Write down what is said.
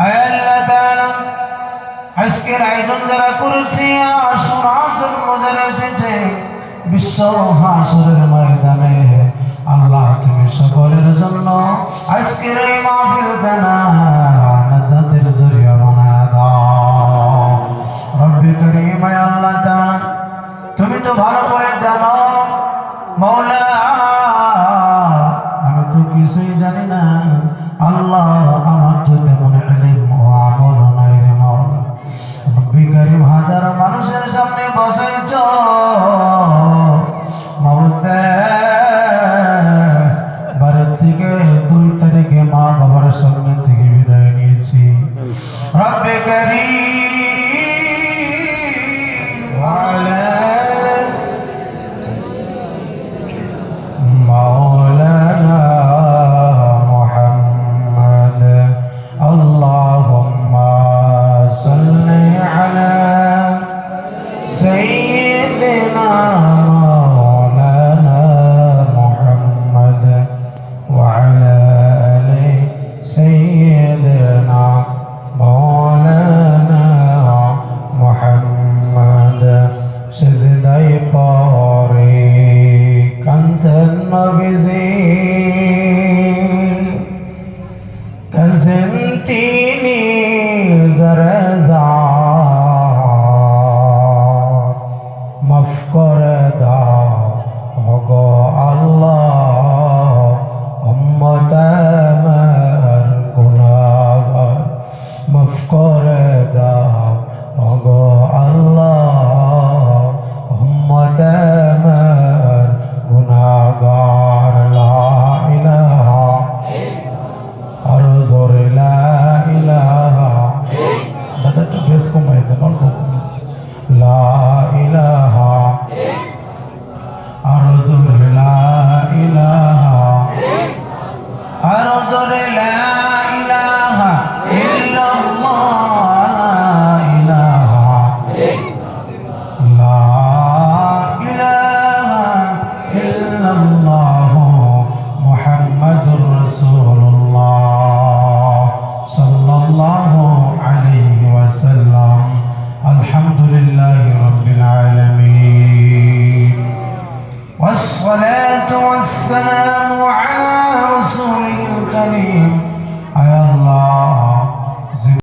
আল্লাহ তাআলা আজকের আয়োজন যারা করেছে আশুরার জন্য যারা এসেছে বিশ্ব হাসরের ময়দানে আল্লাহ তুমি সকলের জন্য আজকের এই মাহফিলটা নাজাতের জরিয়া বানায় দাও রব্বি করিম আল্লাহ তাআলা তুমি তো ভালো করে জানো মাওলা আমি তো কিছুই জানি না আল্লাহ আমার তো তেমন ইলম ও আমল নাই রে মাওলা রব্বি করিম হাজার মানুষের সামনে বসাইছ মাওলা বাড়ি থেকে 2 তারিখে মা বাবার সামনে থেকে বিদায় নিয়েছি রব্বি করিম ওয়ালা مولانا محمد اللهم صل على سيدنا مولانا محمد وعلى آل سيدنا مولانا محمد سجداي পরে কানসেন নবীজি কানসেন তিনি জরজা মাফ করে দাও ওগো আল্লাহ উম্মত আমার গুনাহগার মাফ করে দাও ওগো আল্লাহ উম্মত আমার গুনাহগার লা ইলাহা আর জোরে লা ইলাহা দাদা একটু বেশ কমাই দেন অল্প লা ইলাহা আর জোরে লা ইলাহা আর জোরে লা ইলাহা ইল্লাল্লাহ লা ইলাহা লা ইলাহা ইল্লাল্লাহ মুহাম্মাদুর রাসূলুল্লাহ সাল্লাল্লাহু আলাইহি ওয়াসাল্লাম আলহামদুলিল্লাহি রাব্বিল আলামিন ওয়াসসালাতু ওয়াসসালাম